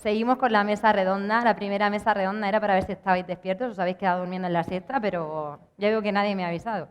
Seguimos con la mesa redonda. La primera mesa redonda era para ver si estabais despiertos, os habéis quedado durmiendo en la siesta, pero ya veo que nadie me ha avisado.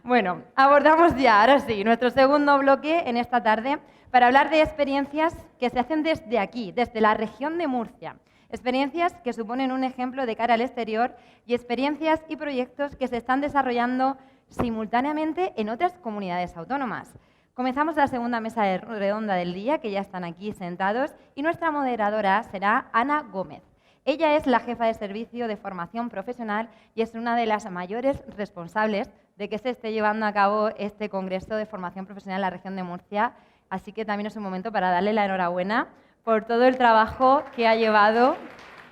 Bueno, abordamos ya, ahora sí, nuestro segundo bloque en esta tarde para hablar de experiencias que se hacen desde aquí, desde la región de Murcia. Experiencias que suponen un ejemplo de cara al exterior y experiencias y proyectos que se están desarrollando simultáneamente en otras comunidades autónomas. Comenzamos la segunda mesa redonda del día, que ya están aquí sentados, y nuestra moderadora será Ana Gómez. Ella es la jefa de servicio de formación profesional y es una de las mayores responsables de que se esté llevando a cabo este Congreso de Formación Profesional en la región de Murcia. Así que también es un momento para darle la enhorabuena por todo el trabajo que ha llevado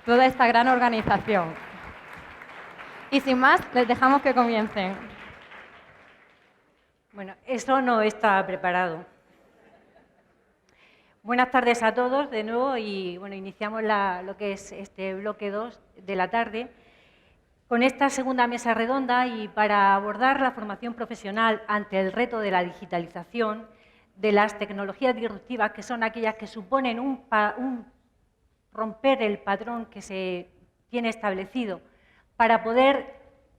toda esta gran organización. Y sin más, les dejamos que comiencen. Bueno, eso no está preparado. Buenas tardes a todos de nuevo y bueno, iniciamos lo que es este bloque 2 de la tarde con esta segunda mesa redonda y para abordar la formación profesional ante el reto de la digitalización, de las tecnologías disruptivas, que son aquellas que suponen un romper el patrón que se tiene establecido para poder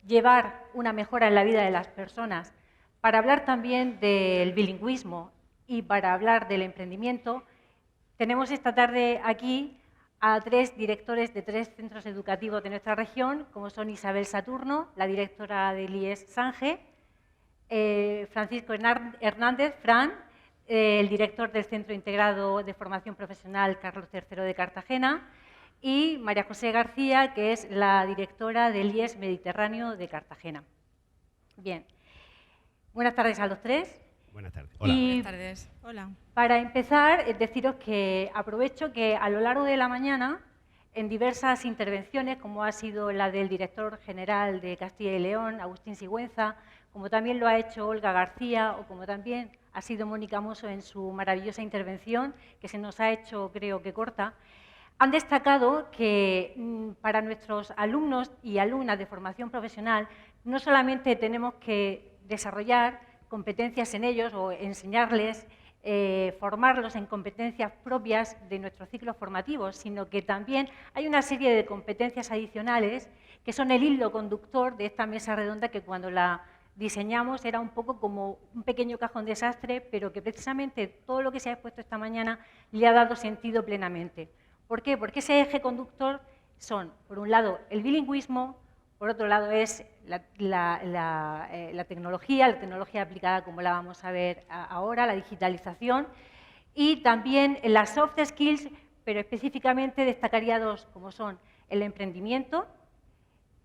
llevar una mejora en la vida de las personas, para hablar también del bilingüismo y para hablar del emprendimiento. Tenemos esta tarde aquí a 3 directores de 3 centros educativos de nuestra región, como son Isabel Saturno, la directora del IES Sange, Francisco Hernández, Fran, el director del Centro Integrado de Formación Profesional Carlos III de Cartagena, y María José García, que es la directora del IES Mediterráneo de Cartagena. Bien, buenas tardes a los 3. Buenas tardes. Hola. Buenas tardes. Hola. Para empezar, deciros que aprovecho que a lo largo de la mañana, en diversas intervenciones, como ha sido la del director general de Castilla y León, Agustín Sigüenza, como también lo ha hecho Olga García o como también ha sido Mónica Mosso en su maravillosa intervención, que se nos ha hecho, creo que corta, han destacado que para nuestros alumnos y alumnas de formación profesional no solamente tenemos que desarrollar competencias en ellos o enseñarles, formarlos en competencias propias de nuestros ciclos formativos, sino que también hay una serie de competencias adicionales que son el hilo conductor de esta mesa redonda que cuando la diseñamos era un poco como un pequeño cajón desastre, pero que precisamente todo lo que se ha expuesto esta mañana le ha dado sentido plenamente. ¿Por qué? Porque ese eje conductor son, por un lado, el bilingüismo, por otro lado es la tecnología aplicada como la vamos a ver ahora, la digitalización, y también las soft skills, pero específicamente destacaría 2, como son el emprendimiento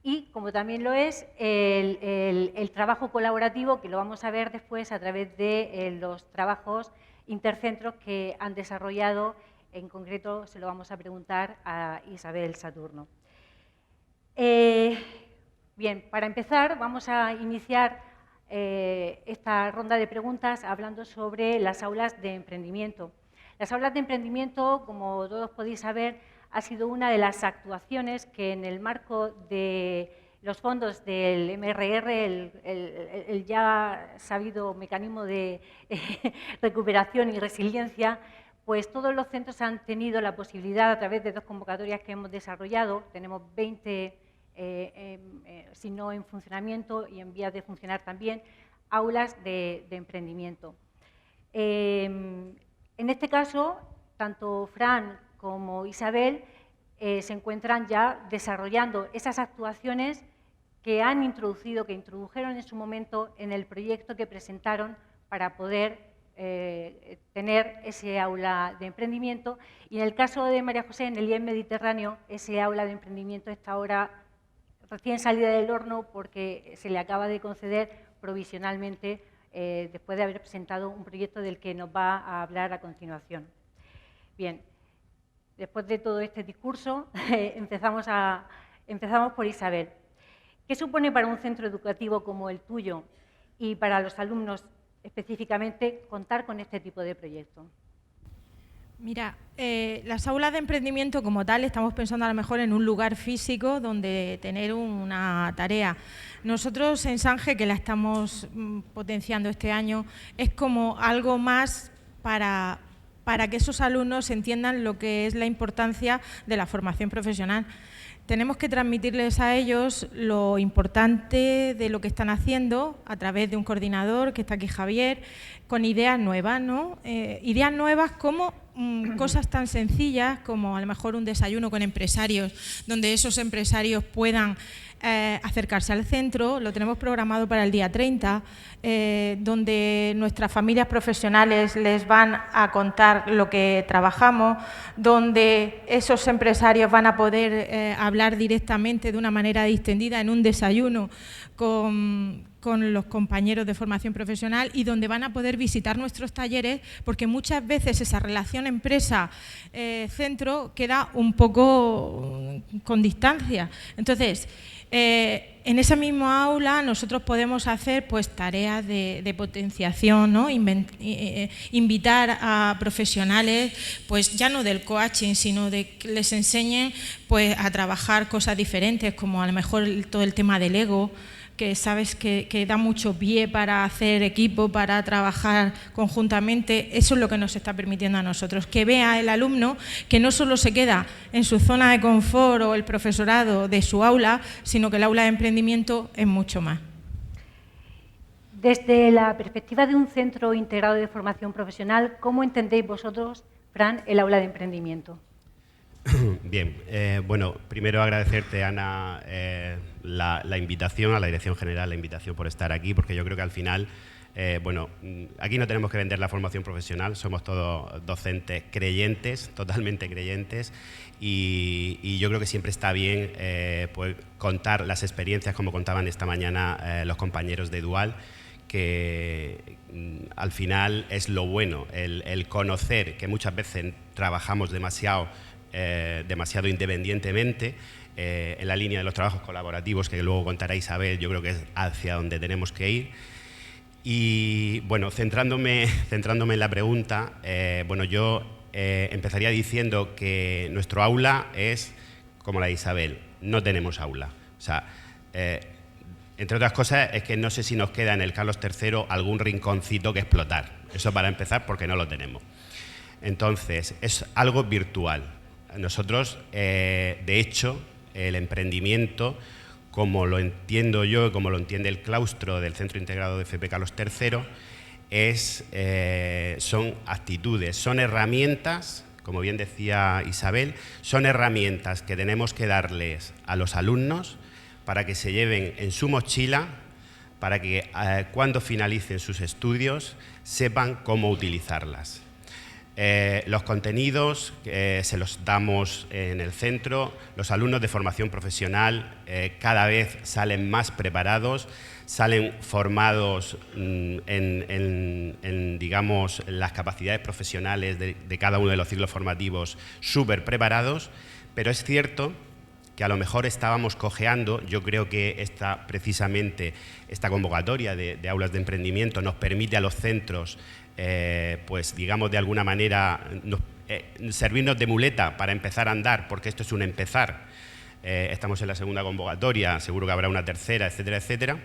y como también lo es el trabajo colaborativo, que lo vamos a ver después a través de los trabajos intercentros que han desarrollado. En concreto se lo vamos a preguntar a Isabel Saturno. Bien, para empezar vamos a iniciar esta ronda de preguntas hablando sobre las aulas de emprendimiento. Las aulas de emprendimiento, como todos podéis saber, ha sido una de las actuaciones que en el marco de los fondos del MRR, el ya sabido mecanismo de recuperación y resiliencia, pues todos los centros han tenido la posibilidad, a través de 2 convocatorias que hemos desarrollado, tenemos 20 si no en funcionamiento y en vías de funcionar también, aulas de emprendimiento. En este caso, tanto Fran como Isabel se encuentran ya desarrollando esas actuaciones que han introducido, que introdujeron en su momento en el proyecto que presentaron para poder tener ese aula de emprendimiento. Y en el caso de María José, en el IES Mediterráneo, ese aula de emprendimiento está ahora recién salida del horno porque se le acaba de conceder provisionalmente después de haber presentado un proyecto del que nos va a hablar a continuación. Bien, después de todo este discurso, empezamos por Isabel. ¿Qué supone para un centro educativo como el tuyo y para los alumnos específicamente contar con este tipo de proyecto? Mira, las aulas de emprendimiento como tal estamos pensando a lo mejor en un lugar físico donde tener una tarea. Nosotros en Sange, que la estamos potenciando este año, es como algo más para para que esos alumnos entiendan lo que es la importancia de la formación profesional. Tenemos que transmitirles a ellos lo importante de lo que están haciendo a través de un coordinador, que está aquí Javier, con ideas nuevas, ¿no? Ideas nuevas como cosas tan sencillas como a lo mejor un desayuno con empresarios, donde esos empresarios puedan acercarse al centro. Lo tenemos programado para el día 30, donde nuestras familias profesionales les van a contar lo que trabajamos, donde esos empresarios van a poder hablar directamente de una manera distendida en un desayuno con los compañeros de formación profesional y donde van a poder visitar nuestros talleres, porque muchas veces esa relación empresa-centro queda un poco con distancia. Entonces, en esa misma aula nosotros podemos hacer pues tareas de potenciación, ¿no? Invitar a profesionales, pues ya no del coaching, sino de que les enseñen pues a trabajar cosas diferentes, como a lo mejor todo el tema del ego, que sabes que da mucho pie para hacer equipo, para trabajar conjuntamente. Eso es lo que nos está permitiendo a nosotros, que vea el alumno que no solo se queda en su zona de confort o el profesorado de su aula, sino que el aula de emprendimiento es mucho más. Desde la perspectiva de un centro integrado de formación profesional, ¿cómo entendéis vosotros, Fran, el aula de emprendimiento? Bien, bueno, primero agradecerte, Ana, la invitación, a la Dirección General, la invitación por estar aquí, porque yo creo que al final, bueno, aquí no tenemos que vender la formación profesional, somos todos docentes creyentes, totalmente creyentes, y yo creo que siempre está bien pues, contar las experiencias, como contaban esta mañana los compañeros de Dual, que al final es lo bueno, el conocer que muchas veces trabajamos demasiado independientemente, en la línea de los trabajos colaborativos, que luego contará Isabel, yo creo que es hacia donde tenemos que ir. Y bueno, centrándome en la pregunta, bueno, yo empezaría diciendo que nuestro aula es como la de Isabel, no tenemos aula. O sea, entre otras cosas, es que no sé si nos queda en el Carlos III algún rinconcito que explotar. Eso para empezar, porque no lo tenemos. Entonces, es algo virtual. Nosotros, de hecho, el emprendimiento, como lo entiendo yo, como lo entiende el claustro del Centro Integrado de FP Carlos III, son actitudes, son herramientas, como bien decía Isabel, son herramientas que tenemos que darles a los alumnos para que se lleven en su mochila, para que cuando finalicen sus estudios sepan cómo utilizarlas. Los contenidos se los damos en el centro, los alumnos de formación profesional cada vez salen más preparados, salen formados en digamos, las capacidades profesionales de cada uno de los ciclos formativos súper preparados, pero es cierto que a lo mejor estábamos cojeando. Yo creo que precisamente esta convocatoria de aulas de emprendimiento nos permite a los centros pues digamos de alguna manera servirnos de muleta para empezar a andar, porque esto es un empezar. Estamos en la segunda convocatoria, seguro que habrá una tercera, etcétera, etcétera,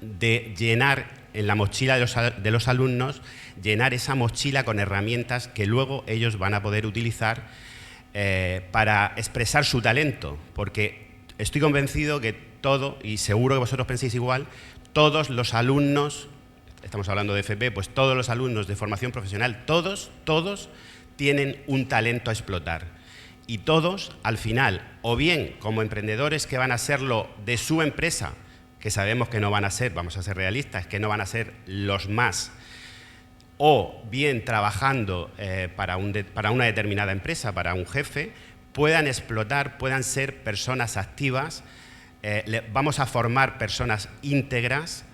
de llenar en la mochila de los alumnos, llenar esa mochila con herramientas que luego ellos van a poder utilizar para expresar su talento, porque estoy convencido que y seguro que vosotros penséis igual, todos los alumnos, estamos hablando de FP, pues todos los alumnos de formación profesional, todos tienen un talento a explotar. Y todos, al final, o bien como emprendedores que van a serlo de su empresa, que sabemos que no van a ser, vamos a ser realistas, que no van a ser los más, o bien trabajando para una determinada empresa, para un jefe, puedan explotar, puedan ser personas activas. Vamos a formar personas íntegras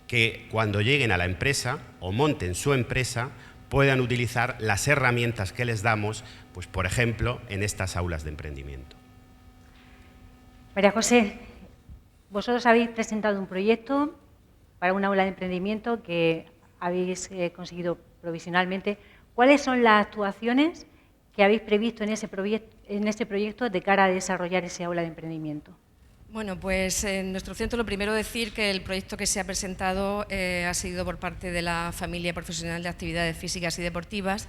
que cuando lleguen a la empresa o monten su empresa puedan utilizar las herramientas que les damos, pues por ejemplo, en estas aulas de emprendimiento. María José, vosotros habéis presentado un proyecto para un aula de emprendimiento que habéis conseguido provisionalmente. ¿Cuáles son las actuaciones que habéis previsto en ese proyecto de cara a desarrollar ese aula de emprendimiento? Bueno, pues en nuestro centro lo primero decir que el proyecto que se ha presentado ha sido por parte de la familia profesional de actividades físicas y deportivas.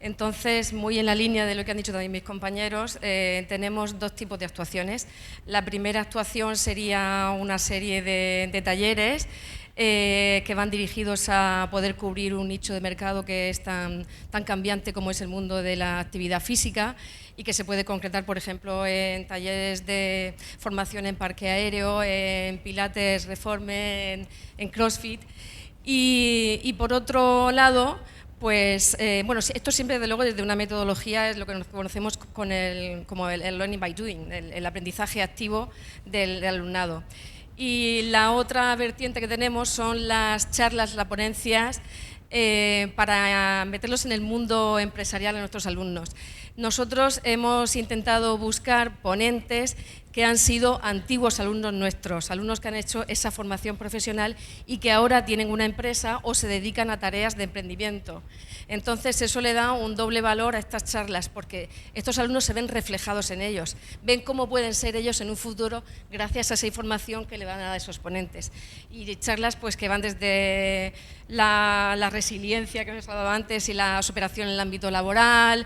Entonces, muy en la línea de lo que han dicho también mis compañeros, tenemos dos tipos de actuaciones. La primera actuación sería una serie de talleres que van dirigidos a poder cubrir un nicho de mercado que es tan cambiante como es el mundo de la actividad física y que se puede concretar, por ejemplo, en talleres de formación en parque aéreo, en pilates, reforme, en CrossFit. Y por otro lado, pues, bueno, esto siempre, desde luego, desde una metodología es lo que nos conocemos como el learning by doing, el aprendizaje activo del alumnado. Y la otra vertiente que tenemos son las charlas, las ponencias, para meterlos en el mundo empresarial a nuestros alumnos. Nosotros hemos intentado buscar ponentes que han sido antiguos alumnos nuestros, alumnos que han hecho esa formación profesional y que ahora tienen una empresa o se dedican a tareas de emprendimiento. Entonces, eso le da un doble valor a estas charlas, porque estos alumnos se ven reflejados en ellos, ven cómo pueden ser ellos en un futuro gracias a esa información que le van a dar esos ponentes. Y charlas pues, que van desde la resiliencia que hemos hablado antes y la superación en el ámbito laboral,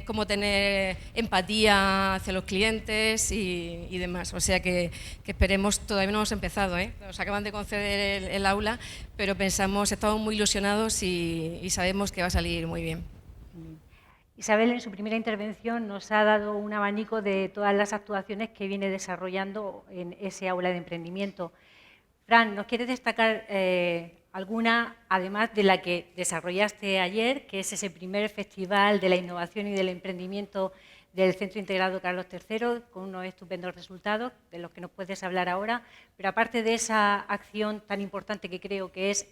cómo tener empatía hacia los clientes y demás. O sea que esperemos, todavía no hemos empezado, nos acaban de conceder el aula, pero estamos muy ilusionados y sabemos que va a salir muy bien. Isabel, en su primera intervención, nos ha dado un abanico de todas las actuaciones que viene desarrollando en ese aula de emprendimiento. Fran, ¿nos quieres destacar alguna, además de la que desarrollaste ayer, que es ese primer festival de la innovación y del emprendimiento del Centro Integrado Carlos III, con unos estupendos resultados, de los que nos puedes hablar ahora? Pero aparte de esa acción tan importante que creo que es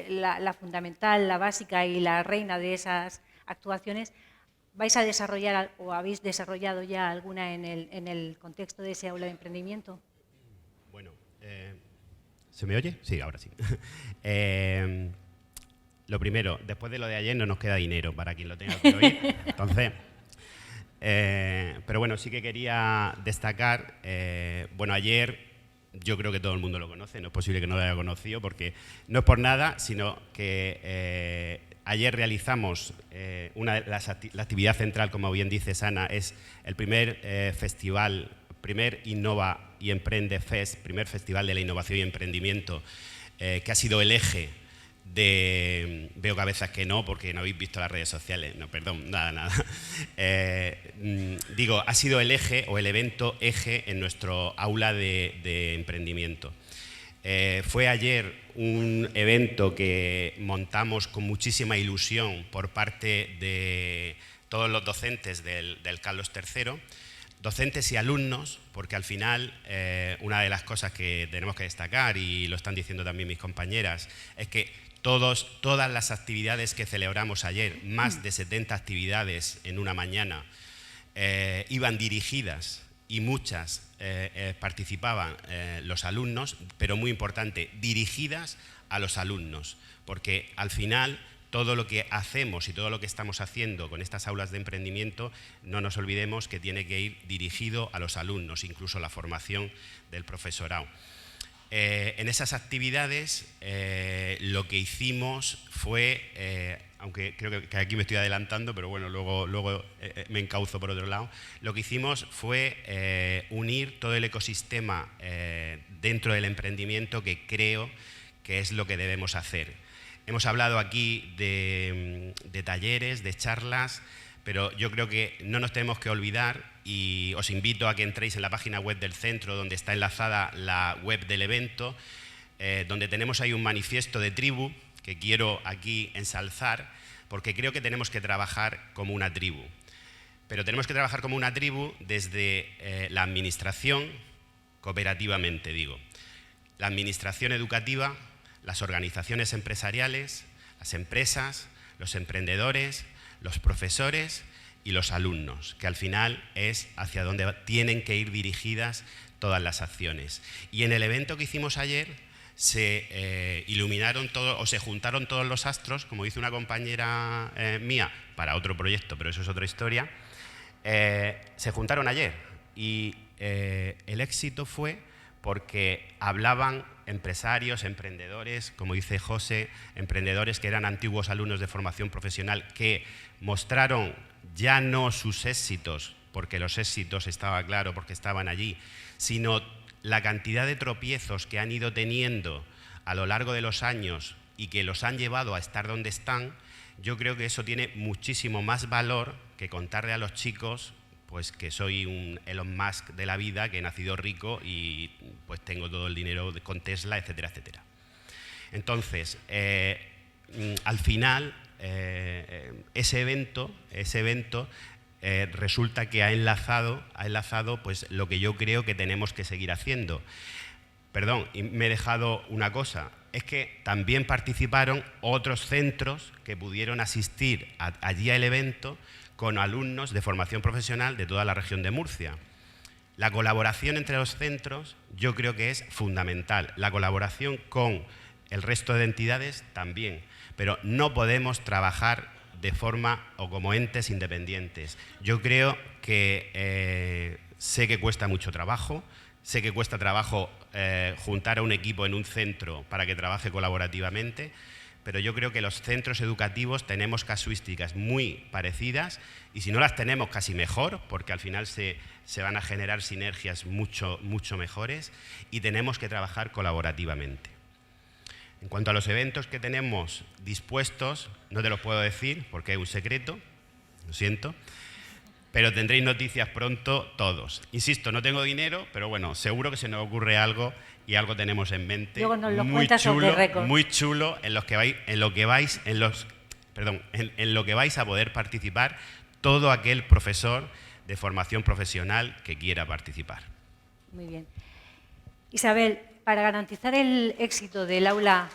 la fundamental, la básica y la reina de esas actuaciones, ¿vais a desarrollar o habéis desarrollado ya alguna en el contexto de ese aula de emprendimiento? Bueno, ¿se me oye? Sí, ahora sí. Lo primero, después de lo de ayer no nos queda dinero para quien lo tenga que oír. Entonces, pero bueno, sí que quería destacar, bueno, ayer yo creo que todo el mundo lo conoce, no es posible que no lo haya conocido, porque no es por nada, sino que ayer realizamos la actividad central, como bien dice Sana, es el primer festival, primer Innova y Emprende Fest, primer festival de la innovación y emprendimiento, que ha sido el eje de... Veo cabezas que no, porque no habéis visto las redes sociales. No, perdón, nada. Digo, ha sido el eje o el evento eje en nuestro aula de emprendimiento. Fue ayer un evento que montamos con muchísima ilusión por parte de todos los docentes del Carlos III, docentes y alumnos, porque al final una de las cosas que tenemos que destacar, y lo están diciendo también mis compañeras, es que todas las actividades que celebramos ayer, más de 70 actividades en una mañana, iban dirigidas y muchas participaban los alumnos, pero muy importante, dirigidas a los alumnos, porque al final todo lo que hacemos y todo lo que estamos haciendo con estas aulas de emprendimiento, no nos olvidemos que tiene que ir dirigido a los alumnos, incluso la formación del profesorado. En esas actividades lo que hicimos fue, aunque creo que aquí me estoy adelantando, pero bueno, luego me encauzo por otro lado, lo que hicimos fue unir todo el ecosistema dentro del emprendimiento, que creo que es lo que debemos hacer. Hemos hablado aquí de talleres, de charlas, pero yo creo que no nos tenemos que olvidar, y os invito a que entréis en la página web del centro, donde está enlazada la web del evento, donde tenemos ahí un manifiesto de tribu que quiero aquí ensalzar, porque creo que tenemos que trabajar como una tribu. Pero tenemos que trabajar como una tribu desde la administración, cooperativamente digo, la administración educativa, las organizaciones empresariales, las empresas, los emprendedores, los profesores y los alumnos, que al final es hacia donde tienen que ir dirigidas todas las acciones. Y en el evento que hicimos ayer se iluminaron todos, o se juntaron todos los astros, como dice una compañera mía, para otro proyecto, pero eso es otra historia, se juntaron ayer y el éxito fue porque hablaban empresarios, emprendedores, como dice José, emprendedores que eran antiguos alumnos de formación profesional, que mostraron ya no sus éxitos, porque los éxitos estaba claro, porque estaban allí, sino la cantidad de tropiezos que han ido teniendo a lo largo de los años y que los han llevado a estar donde están. Yo creo que eso tiene muchísimo más valor que contarle a los chicos pues que soy un Elon Musk de la vida, que he nacido rico y pues tengo todo el dinero con Tesla, etcétera, etcétera. Entonces, al final, ese evento resulta que ha enlazado pues, lo que yo creo que tenemos que seguir haciendo. Perdón, y me he dejado una cosa, es que también participaron otros centros que pudieron asistir allí al evento con alumnos de formación profesional de toda la región de Murcia. La colaboración entre los centros yo creo que es fundamental, la colaboración con el resto de entidades también, pero no podemos trabajar de forma o como entes independientes. Yo creo que sé que cuesta mucho trabajo, sé que cuesta trabajo juntar a un equipo en un centro para que trabaje colaborativamente, pero yo creo que los centros educativos tenemos casuísticas muy parecidas y si no las tenemos casi mejor, porque al final se van a generar sinergias mucho mejores y tenemos que trabajar colaborativamente. En cuanto a los eventos que tenemos dispuestos, no te los puedo decir porque es un secreto, lo siento, pero tendréis noticias pronto todos. Insisto, no tengo dinero, pero bueno, seguro que se nos ocurre algo y algo tenemos en mente. Luego nos lo cuentas off the record. Muy chulo en lo que vais a poder participar todo aquel profesor de formación profesional que quiera participar. Muy bien. Isabel, para garantizar el éxito del aula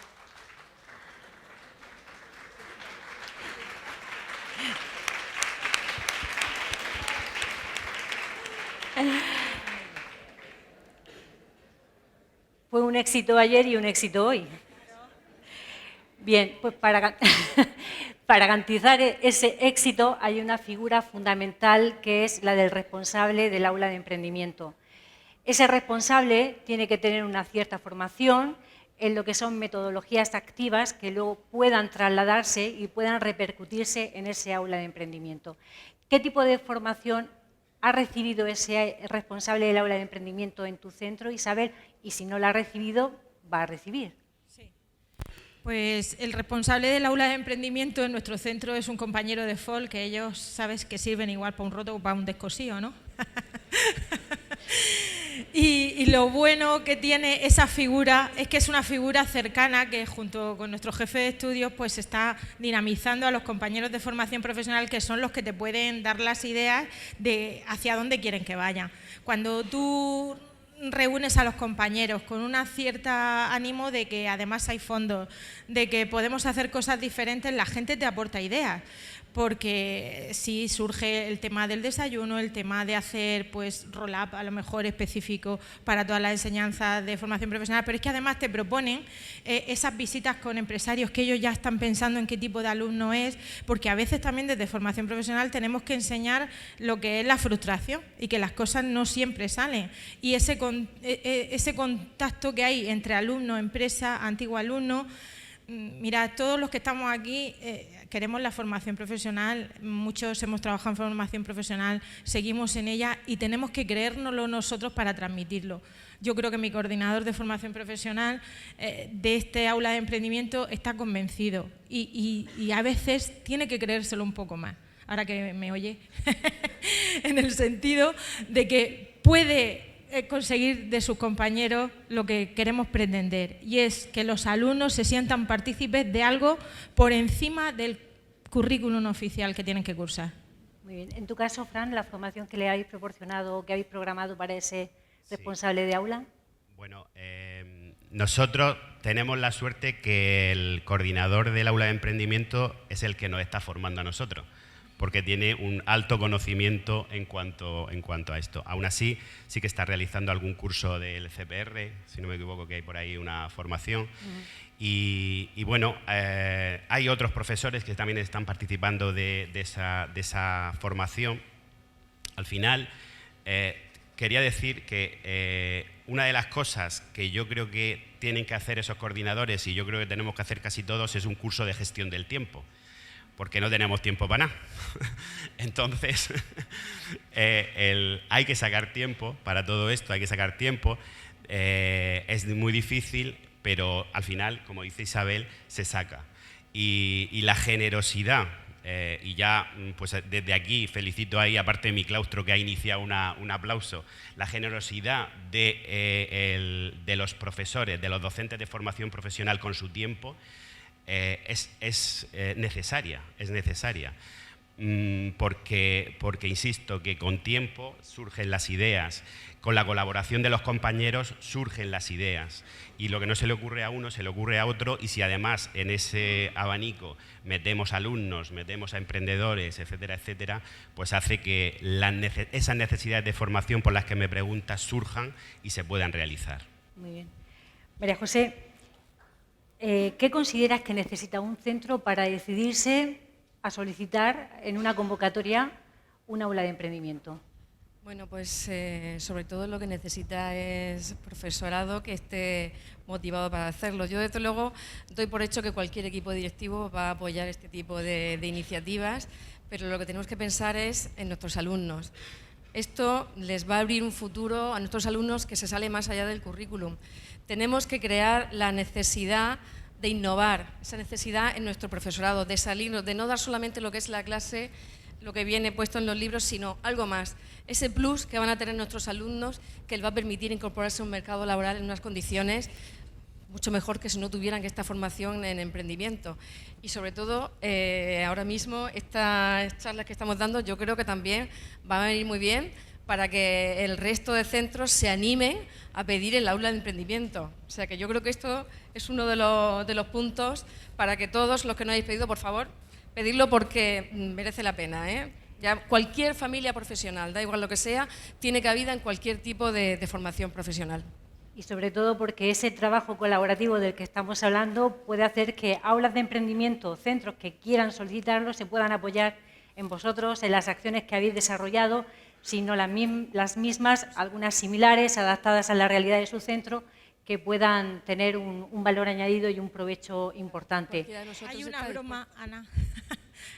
fue un éxito ayer y un éxito hoy. Bien, pues para garantizar ese éxito hay una figura fundamental que es la del responsable del aula de emprendimiento. Ese responsable tiene que tener una cierta formación en lo que son metodologías activas que luego puedan trasladarse y puedan repercutirse en ese aula de emprendimiento. ¿Qué tipo de formación ha recibido ese responsable del aula de emprendimiento en tu centro, Isabel? Y si no la ha recibido, va a recibir. Sí. Pues el responsable del aula de emprendimiento en nuestro centro es un compañero de FOL, que ellos, sabes, que sirven igual para un roto o para un descosío, ¿no? Y lo bueno que tiene esa figura es que es una figura cercana que junto con nuestro jefe de estudios pues está dinamizando a los compañeros de formación profesional, que son los que te pueden dar las ideas de hacia dónde quieren que vayan. Cuando tú reúnes a los compañeros con una cierta ánimo de que además hay fondos, de que podemos hacer cosas diferentes, la gente te aporta ideas. Porque sí surge el tema del desayuno, el tema de hacer pues roll-up a lo mejor específico para todas las enseñanzas de formación profesional, pero es que además te proponen esas visitas con empresarios que ellos ya están pensando en qué tipo de alumno es, porque a veces también desde formación profesional tenemos que enseñar lo que es la frustración y que las cosas no siempre salen. Y ese contacto que hay entre alumno, empresa, antiguo alumno. Mira, todos los que estamos aquí queremos la formación profesional, muchos hemos trabajado en formación profesional, seguimos en ella y tenemos que creérnoslo nosotros para transmitirlo. Yo creo que mi coordinador de formación profesional de este aula de emprendimiento está convencido y a veces tiene que creérselo un poco más, ahora que me oye, en el sentido de que puede conseguir de sus compañeros lo que queremos pretender, y es que los alumnos se sientan partícipes de algo por encima del currículum oficial que tienen que cursar. Muy bien. En tu caso, Fran, la formación que le habéis proporcionado o que habéis programado para ese responsable de aula. Bueno, nosotros tenemos la suerte que el coordinador del aula de emprendimiento es el que nos está formando a nosotros, porque tiene un alto conocimiento en cuanto a esto. Aún así, sí que está realizando algún curso del CPR, si no me equivoco, que hay por ahí una formación. Y bueno, hay otros profesores que también están participando de esa formación. Al final, quería decir que una de las cosas que yo creo que tienen que hacer esos coordinadores, y yo creo que tenemos que hacer casi todos, es un curso de gestión del tiempo, porque no tenemos tiempo para nada. Entonces, hay que sacar tiempo para todo esto, hay que sacar tiempo. Es muy difícil, pero al final, como dice Isabel, se saca. Y la generosidad, y ya pues desde aquí felicito ahí, aparte de mi claustro que ha iniciado un aplauso, la generosidad de los profesores, de los docentes de formación profesional con su tiempo, es necesaria, porque insisto, que con tiempo surgen las ideas, con la colaboración de los compañeros surgen las ideas, y lo que no se le ocurre a uno se le ocurre a otro, y si además en ese abanico metemos alumnos, metemos a emprendedores, etcétera, etcétera, pues hace que esas necesidades de formación por las que me preguntas surjan y se puedan realizar. Muy bien. María José, ¿qué consideras que necesita un centro para decidirse a solicitar en una convocatoria un aula de emprendimiento? Bueno, pues sobre todo lo que necesita es profesorado que esté motivado para hacerlo. Yo, desde luego, doy por hecho que cualquier equipo directivo va a apoyar este tipo de iniciativas, pero lo que tenemos que pensar es en nuestros alumnos. Esto les va a abrir un futuro a nuestros alumnos que se sale más allá del currículum. Tenemos que crear la necesidad de innovar, esa necesidad en nuestro profesorado, de salirnos, de no dar solamente lo que es la clase, lo que viene puesto en los libros, sino algo más. Ese plus que van a tener nuestros alumnos, que les va a permitir incorporarse a un mercado laboral en unas condiciones mucho mejor que si no tuvieran esta formación en emprendimiento. Y sobre todo, ahora mismo, estas charlas que estamos dando, yo creo que también van a venir muy bien para que el resto de centros se animen a pedir el aula de emprendimiento. O sea que yo creo que esto es uno de los puntos para que todos los que no hayáis pedido, por favor, pedirlo porque merece la pena, ¿eh? Ya cualquier familia profesional, da igual lo que sea, tiene cabida en cualquier tipo de formación profesional. Y sobre todo porque ese trabajo colaborativo del que estamos hablando puede hacer que aulas de emprendimiento, centros que quieran solicitarlo, se puedan apoyar en vosotros, en las acciones que habéis desarrollado, sino las mismas, algunas similares, adaptadas a la realidad de su centro, que puedan tener un valor añadido y un provecho importante. Hay una broma, Ana,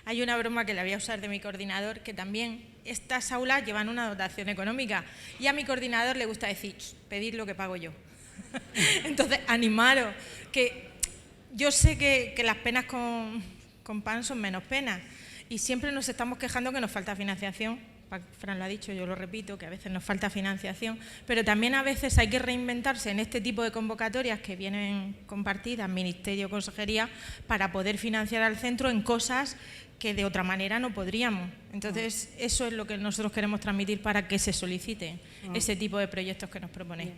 hay una broma que la voy a usar de mi coordinador, que también estas aulas llevan una dotación económica y a mi coordinador le gusta decir, pedid lo que pago yo. Entonces, animaros, que yo sé que las penas con pan son menos penas y siempre nos estamos quejando que nos falta financiación. Fran lo ha dicho, yo lo repito, que a veces nos falta financiación, pero también a veces hay que reinventarse en este tipo de convocatorias que vienen compartidas, Ministerio, Consejería, para poder financiar al centro en cosas que de otra manera no podríamos. Entonces, eso es lo que nosotros queremos transmitir para que se solicite ese tipo de proyectos que nos proponéis.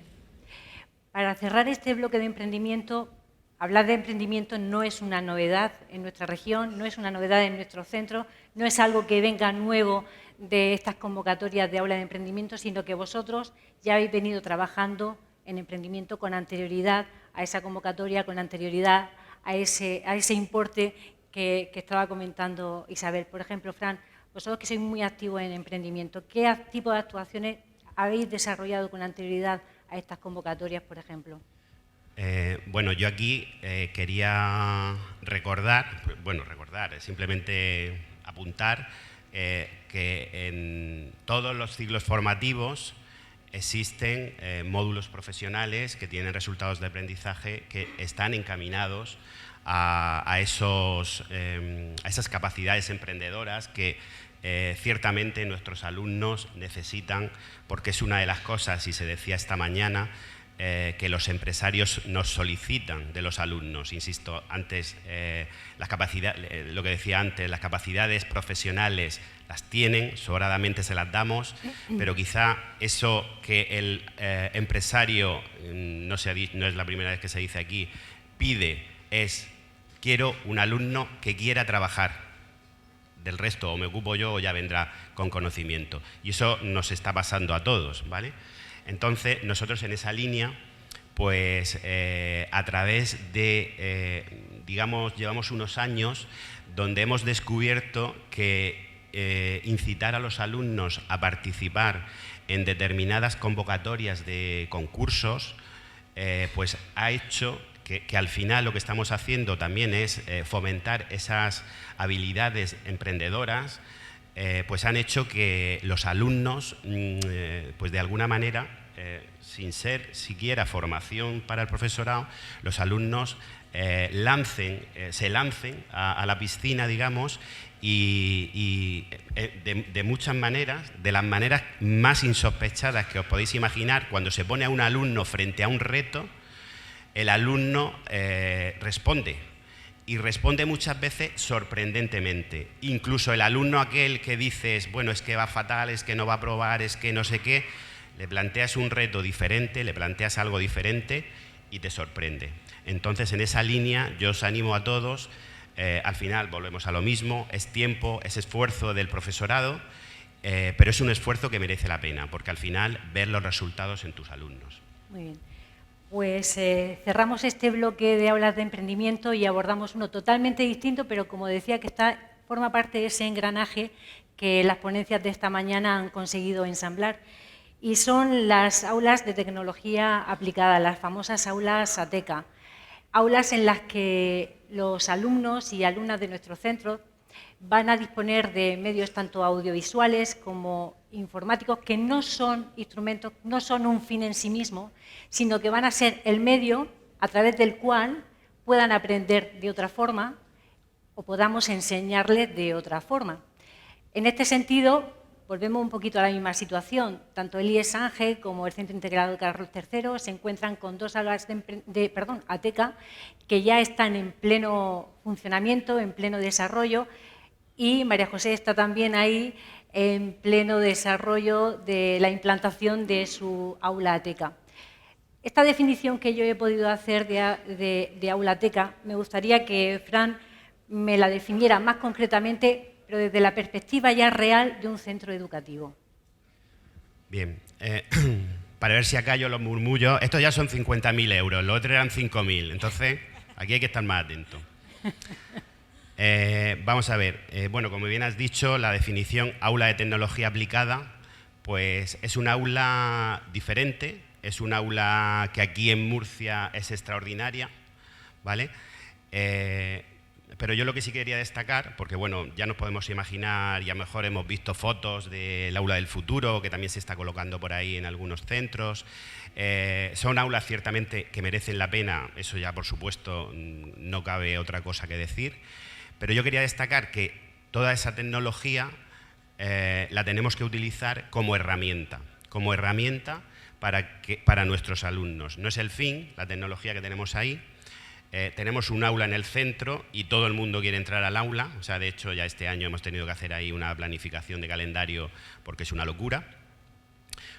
Para cerrar este bloque de emprendimiento, hablar de emprendimiento no es una novedad en nuestra región, no es una novedad en nuestro centro, no es algo que venga nuevo de estas convocatorias de aula de emprendimiento, sino que vosotros ya habéis venido trabajando en emprendimiento con anterioridad a esa convocatoria, con anterioridad a ese importe que estaba comentando Isabel. Por ejemplo, Fran, vosotros que sois muy activos en emprendimiento, ¿qué tipo de actuaciones habéis desarrollado con anterioridad a estas convocatorias, por ejemplo? Bueno, yo aquí quería recordar, simplemente apuntar que en todos los ciclos formativos existen módulos profesionales que tienen resultados de aprendizaje que están encaminados a esas capacidades emprendedoras que ciertamente nuestros alumnos necesitan, porque es una de las cosas, y se decía esta mañana, que los empresarios nos solicitan de los alumnos. Insisto, antes, lo que decía antes, las capacidades profesionales las tienen, sobradamente se las damos, pero quizá eso que el empresario, no es la primera vez que se dice aquí, pide es: quiero un alumno que quiera trabajar. Del resto o me ocupo yo o ya vendrá con conocimiento. Y eso nos está pasando a todos, ¿vale? Entonces, nosotros en esa línea, pues a través de, digamos, llevamos unos años donde hemos descubierto que incitar a los alumnos a participar en determinadas convocatorias de concursos, pues ha hecho que al final lo que estamos haciendo también es fomentar esas habilidades emprendedoras, pues han hecho que los alumnos, pues de alguna manera, sin ser siquiera formación para el profesorado, los alumnos se lancen a la piscina, digamos, y de muchas maneras, de las maneras más insospechadas que os podéis imaginar, cuando se pone a un alumno frente a un reto, el alumno responde. Y responde muchas veces sorprendentemente. Incluso el alumno aquel que dices, bueno, es que va fatal, es que no va a aprobar, es que no sé qué, le planteas un reto diferente, le planteas algo diferente y te sorprende. Entonces, en esa línea, yo os animo a todos, al final volvemos a lo mismo, es tiempo, es esfuerzo del profesorado, pero es un esfuerzo que merece la pena, porque al final ver los resultados en tus alumnos. Muy bien. Pues cerramos este bloque de aulas de emprendimiento y abordamos uno totalmente distinto, pero como decía, que forma parte de ese engranaje que las ponencias de esta mañana han conseguido ensamblar. Y son las aulas de tecnología aplicada, las famosas aulas ATECA. Aulas en las que los alumnos y alumnas de nuestro centro van a disponer de medios tanto audiovisuales como informáticos, que no son instrumentos, no son un fin en sí mismo, sino que van a ser el medio a través del cual puedan aprender de otra forma o podamos enseñarles de otra forma. En este sentido, volvemos un poquito a la misma situación. Tanto el IES Ángel como el Centro Integrado Carlos III se encuentran con dos aulas ATECA que ya están en pleno funcionamiento, en pleno desarrollo, y María José está también ahí en pleno desarrollo de la implantación de su aula ATECA. Esta definición que yo he podido hacer de aula ATECA, me gustaría que Fran me la definiera más concretamente, pero desde la perspectiva ya real de un centro educativo. Bien, para ver si acallo los murmullos, estos ya son 50.000 euros, los otros eran 5.000, entonces aquí hay que estar más atento. Vamos a ver, bueno, como bien has dicho, la definición aula de tecnología aplicada, pues es un aula diferente, es un aula que aquí en Murcia es extraordinaria, ¿vale? Pero yo lo que sí quería destacar, porque bueno, ya nos podemos imaginar y a lo mejor hemos visto fotos del aula del futuro, que también se está colocando por ahí en algunos centros. Son aulas ciertamente que merecen la pena, eso ya por supuesto no cabe otra cosa que decir, pero yo quería destacar que toda esa tecnología la tenemos que utilizar como herramienta para nuestros alumnos. No es el fin, la tecnología que tenemos ahí. Tenemos un aula en el centro y todo el mundo quiere entrar al aula, o sea, de hecho ya este año hemos tenido que hacer ahí una planificación de calendario porque es una locura,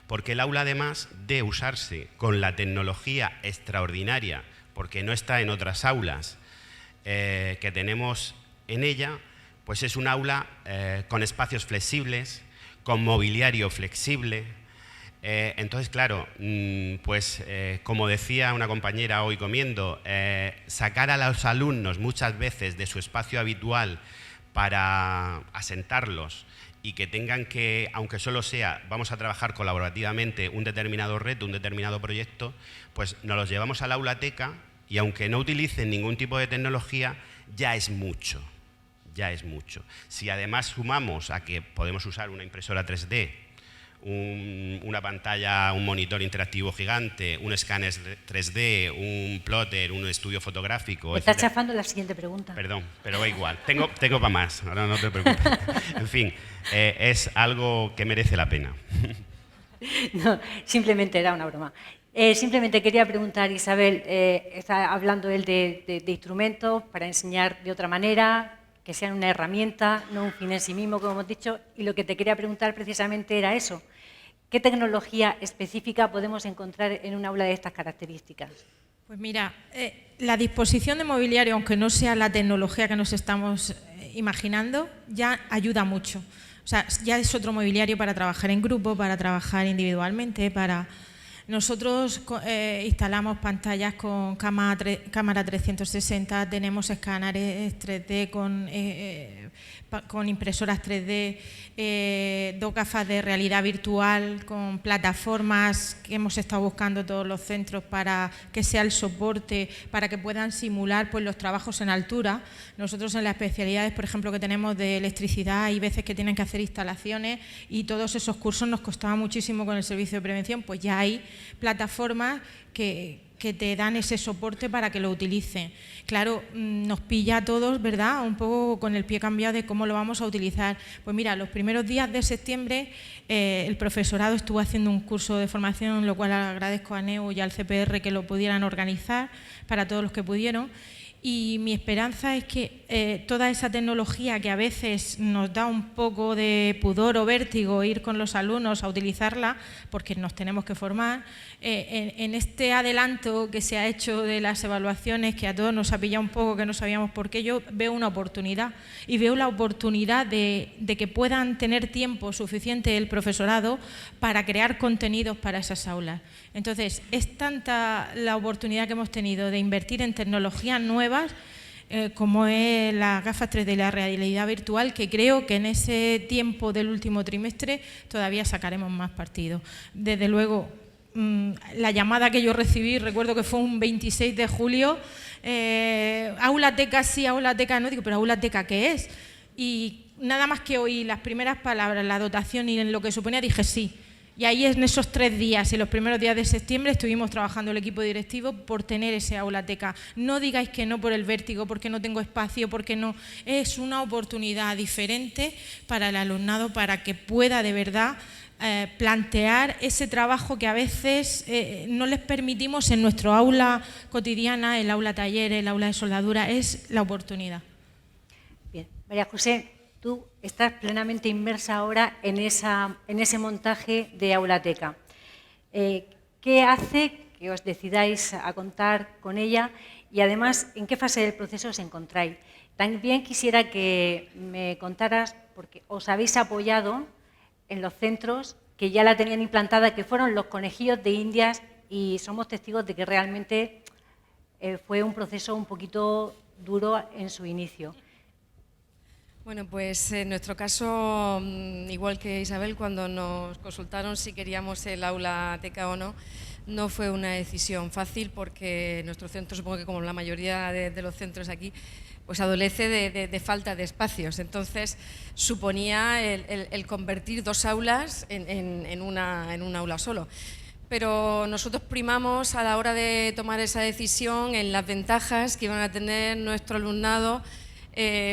porque el aula además de usarse con la tecnología extraordinaria, porque no está en otras aulas que tenemos en ella, pues es un aula con espacios flexibles, con mobiliario flexible. Entonces, claro, pues como decía una compañera hoy comiendo, sacar a los alumnos muchas veces de su espacio habitual para asentarlos y que tengan que, aunque solo sea, vamos a trabajar colaborativamente un determinado reto, un determinado proyecto, pues nos los llevamos al aula ATECA y aunque no utilicen ningún tipo de tecnología, ya es mucho, ya es mucho. Si además sumamos a que podemos usar una impresora 3D, una pantalla, un monitor interactivo gigante, un escáner 3D, un plotter, un estudio fotográfico. Me está chafando la siguiente pregunta. Perdón, pero va igual. Tengo para más, ahora no te preocupes. En fin, es algo que merece la pena. No, simplemente era una broma. Simplemente quería preguntar, Isabel, está hablando él de instrumentos para enseñar de otra manera, que sean una herramienta, no un fin en sí mismo, como hemos dicho, y lo que te quería preguntar precisamente era eso. ¿Qué tecnología específica podemos encontrar en un aula de estas características? Pues mira, la disposición de mobiliario, aunque no sea la tecnología que nos estamos imaginando, ya ayuda mucho. O sea, ya es otro mobiliario para trabajar en grupo, para trabajar individualmente, para Nosotros instalamos pantallas con cámara 360, tenemos escáneres 3D con impresoras 3D, 2 gafas de realidad virtual con plataformas que hemos estado buscando todos los centros para que sea el soporte, para que puedan simular pues, los trabajos en altura. Nosotros en las especialidades, por ejemplo, que tenemos de electricidad, hay veces que tienen que hacer instalaciones y todos esos cursos nos costaba muchísimo con el servicio de prevención, pues ya hay plataformas que te dan ese soporte para que lo utilicen. Claro, nos pilla a todos, ¿verdad?, un poco con el pie cambiado de cómo lo vamos a utilizar. Pues mira, los primeros días de septiembre el profesorado estuvo haciendo un curso de formación, lo cual agradezco a NEU y al CPR que lo pudieran organizar para todos los que pudieron. Y mi esperanza es que toda esa tecnología que a veces nos da un poco de pudor o vértigo ir con los alumnos a utilizarla, porque nos tenemos que formar, en este adelanto que se ha hecho de las evaluaciones, que a todos nos ha pillado un poco, que no sabíamos por qué, yo veo una oportunidad y veo la oportunidad de que puedan tener tiempo suficiente el profesorado para crear contenidos para esas aulas. Entonces, es tanta la oportunidad que hemos tenido de invertir en tecnologías nuevas como es las gafas 3D y la realidad virtual, que creo que en ese tiempo del último trimestre todavía sacaremos más partido. Desde luego, la llamada que yo recibí, recuerdo que fue un 26 de julio, Aulateca sí, Aulateca no, digo, pero Aulateca ¿qué es? Y nada más que oí las primeras palabras, la dotación y en lo que suponía, dije sí. Y ahí en esos 3 días, en los primeros días de septiembre, estuvimos trabajando el equipo directivo por tener ese aulateca. No digáis que no por el vértigo, porque no tengo espacio, porque no. Es una oportunidad diferente para el alumnado para que pueda de verdad plantear ese trabajo que a veces no les permitimos en nuestro aula cotidiana, el aula taller, el aula de soldadura. Es la oportunidad. Bien, María José, tú estás plenamente inmersa ahora en ese montaje de Aulateca. ¿Qué hace que os decidáis a contar con ella y además en qué fase del proceso os encontráis? También quisiera que me contaras, porque os habéis apoyado en los centros que ya la tenían implantada, que fueron los conejillos de Indias, y somos testigos de que realmente fue un proceso un poquito duro en su inicio. Bueno, pues en nuestro caso, igual que Isabel, cuando nos consultaron si queríamos el Aulateca o no, no fue una decisión fácil porque nuestro centro, supongo que como la mayoría de los centros aquí, pues adolece de falta de espacios. Entonces, suponía el convertir 2 aulas en un aula solo. Pero nosotros primamos a la hora de tomar esa decisión en las ventajas que iban a tener nuestro alumnado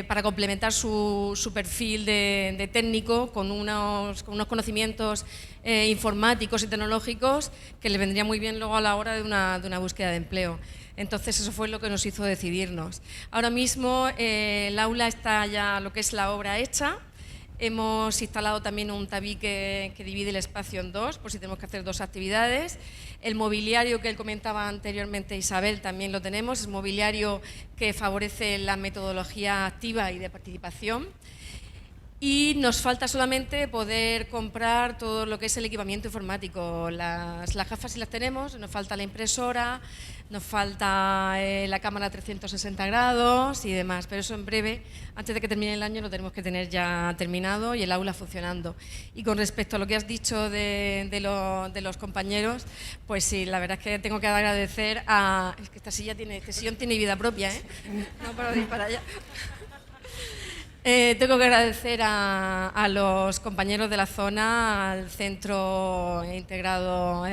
para complementar su perfil de técnico con unos conocimientos informáticos y tecnológicos que le vendría muy bien luego a la hora de una búsqueda de empleo. Entonces eso fue lo que nos hizo decidirnos. Ahora mismo el aula está ya lo que es la obra hecha. Hemos instalado también un tabique que divide el espacio en 2, por si tenemos que hacer 2 actividades. El mobiliario que él comentaba anteriormente Isabel también lo tenemos, es mobiliario que favorece la metodología activa y de participación. Y nos falta solamente poder comprar todo lo que es el equipamiento informático. Las gafas sí las tenemos, nos falta la impresora, nos falta la cámara 360 grados y demás, pero eso en breve, antes de que termine el año, lo tenemos que tener ya terminado y el aula funcionando. Y con respecto a lo que has dicho de los compañeros, pues sí, la verdad es que tengo que agradecer a... Es que este sillón tiene vida propia, ¿eh? No paro de ir para allá. Tengo que agradecer a los compañeros de la zona, al Centro Integrado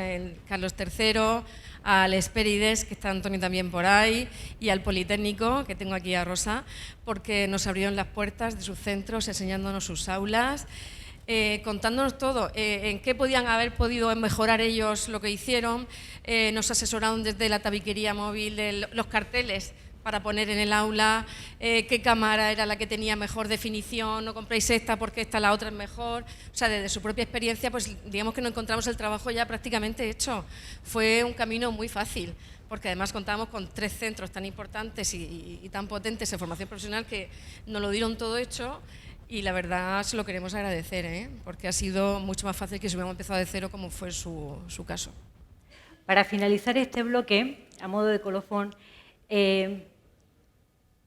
Carlos III, al Esperides, que está Antonio también por ahí, y al Politécnico, que tengo aquí a Rosa, porque nos abrieron las puertas de sus centros, enseñándonos sus aulas, contándonos todo, en qué podían haber podido mejorar ellos lo que hicieron, nos asesoraron desde la tabiquería móvil, de los carteles, para poner en el aula, qué cámara era la que tenía mejor definición, no compréis esta porque la otra es mejor. O sea, desde su propia experiencia, pues digamos que nos encontramos el trabajo ya prácticamente hecho. Fue un camino muy fácil, porque además contábamos con 3 centros tan importantes y tan potentes en formación profesional que nos lo dieron todo hecho y la verdad se lo queremos agradecer, porque ha sido mucho más fácil que si hubiéramos empezado de cero como fue su caso. para finalizar este bloque, a modo de colofón, ¿qué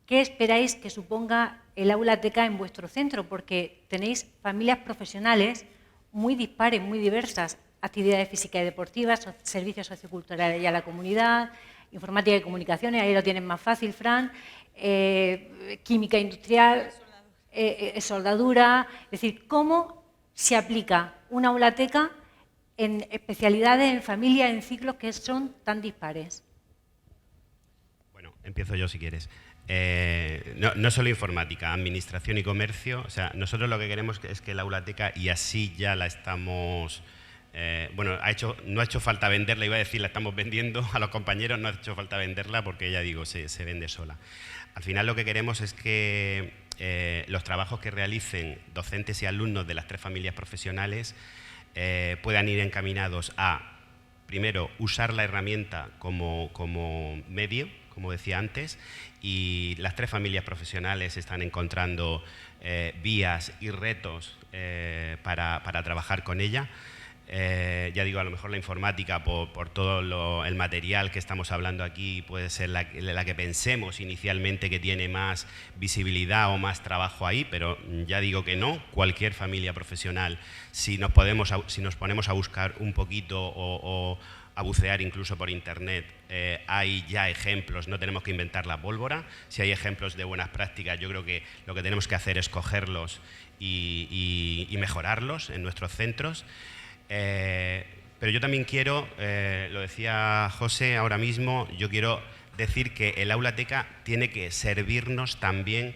esperáis que suponga el aula TECA en vuestro centro? Porque tenéis familias profesionales muy dispares, muy diversas, actividades físicas y deportivas, servicios socioculturales y a la comunidad, informática y comunicaciones, ahí lo tienen más fácil, Fran, química industrial, soldadura, es decir, ¿cómo se aplica una aula TECA en especialidades, en familias, en ciclos que son tan dispares? Bueno, empiezo yo si quieres. No solo informática, administración y comercio. O sea, nosotros lo que queremos es que el aula TECA, y así ya la estamos... bueno, no ha hecho falta venderla, iba a decir, la estamos vendiendo a los compañeros, no ha hecho falta venderla porque, ya digo, se vende sola. Al final lo que queremos es que los trabajos que realicen docentes y alumnos de las 3 familias profesionales puedan ir encaminados a, primero, usar la herramienta como medio, como decía antes, y las 3 familias profesionales están encontrando vías y retos para trabajar con ella. Ya digo, a lo mejor la informática, por todo el material que estamos hablando aquí, puede ser la que pensemos inicialmente que tiene más visibilidad o más trabajo ahí, pero ya digo que no. Cualquier familia profesional, si nos ponemos a buscar un poquito o a bucear incluso por internet, hay ya ejemplos, no tenemos que inventar la pólvora. Si hay ejemplos de buenas prácticas, yo creo que lo que tenemos que hacer es cogerlos y mejorarlos en nuestros centros. Pero yo también quiero, lo decía José ahora mismo, yo quiero decir que el aula TECA tiene que servirnos también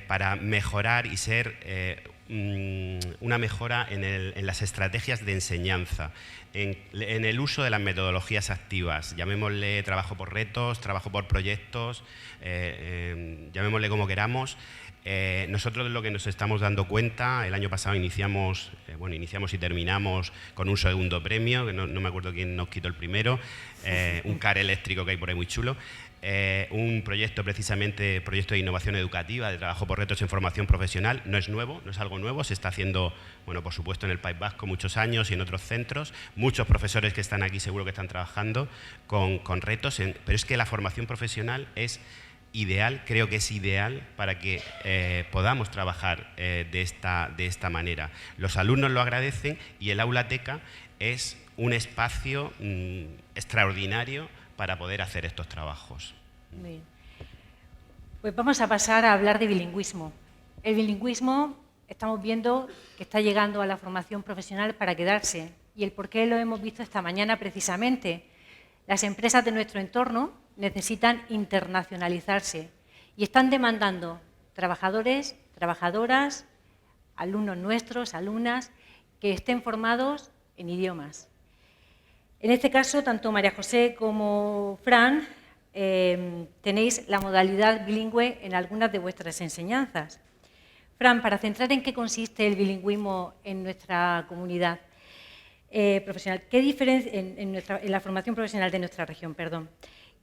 para mejorar y ser una mejora en las estrategias de enseñanza, en el uso de las metodologías activas, llamémosle trabajo por retos, trabajo por proyectos, llamémosle como queramos. Nosotros de lo que nos estamos dando cuenta, el año pasado iniciamos y terminamos con un segundo premio, que no me acuerdo quién nos quitó el primero, un car eléctrico que hay por ahí muy chulo, un proyecto precisamente, proyecto de innovación educativa, de trabajo por retos en formación profesional. No es nuevo, no es algo nuevo, se está haciendo, bueno, por supuesto en el País Vasco muchos años y en otros centros. Muchos profesores que están aquí seguro que están trabajando con retos, pero es que la formación profesional es ideal, creo que es ideal para que podamos trabajar de esta manera. Los alumnos lo agradecen y el aula TECA es un espacio extraordinario para poder hacer estos trabajos. Bien. Pues vamos a pasar a hablar de bilingüismo. El bilingüismo estamos viendo que está llegando a la formación profesional para quedarse, y el por qué lo hemos visto esta mañana precisamente. Las empresas de nuestro entorno necesitan internacionalizarse y están demandando trabajadores, trabajadoras, alumnos nuestros, alumnas, que estén formados en idiomas. En este caso, tanto María José como Fran tenéis la modalidad bilingüe en algunas de vuestras enseñanzas. Fran, para centrar en qué consiste el bilingüismo en nuestra comunidad profesional, ¿qué diferencia en la formación profesional de nuestra región, perdón?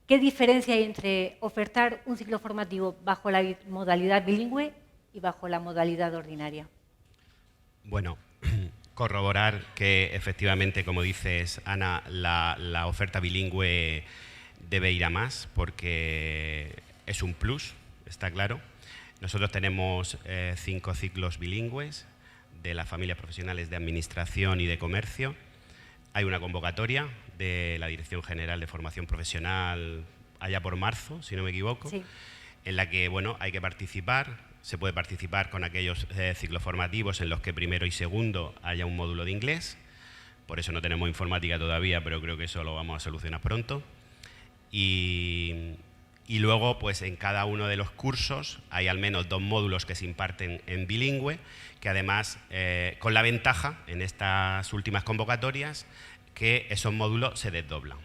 ¿Qué diferencia hay entre ofertar un ciclo formativo bajo la modalidad bilingüe y bajo la modalidad ordinaria? Bueno, corroborar que efectivamente, como dices, Ana, la oferta bilingüe debe ir a más porque es un plus, está claro. Nosotros tenemos 5 ciclos bilingües de las familias profesionales de Administración y de Comercio. Hay una convocatoria de la Dirección General de Formación Profesional allá por marzo, si no me equivoco, sí, en la que hay que participar. Se puede participar con aquellos ciclos formativos en los que primero y segundo haya un módulo de inglés. Por eso no tenemos informática todavía, pero creo que eso lo vamos a solucionar pronto. Y luego, pues en cada uno de los cursos hay al menos 2 módulos que se imparten en bilingüe, que además, con la ventaja en estas últimas convocatorias, que esos módulos se desdoblan.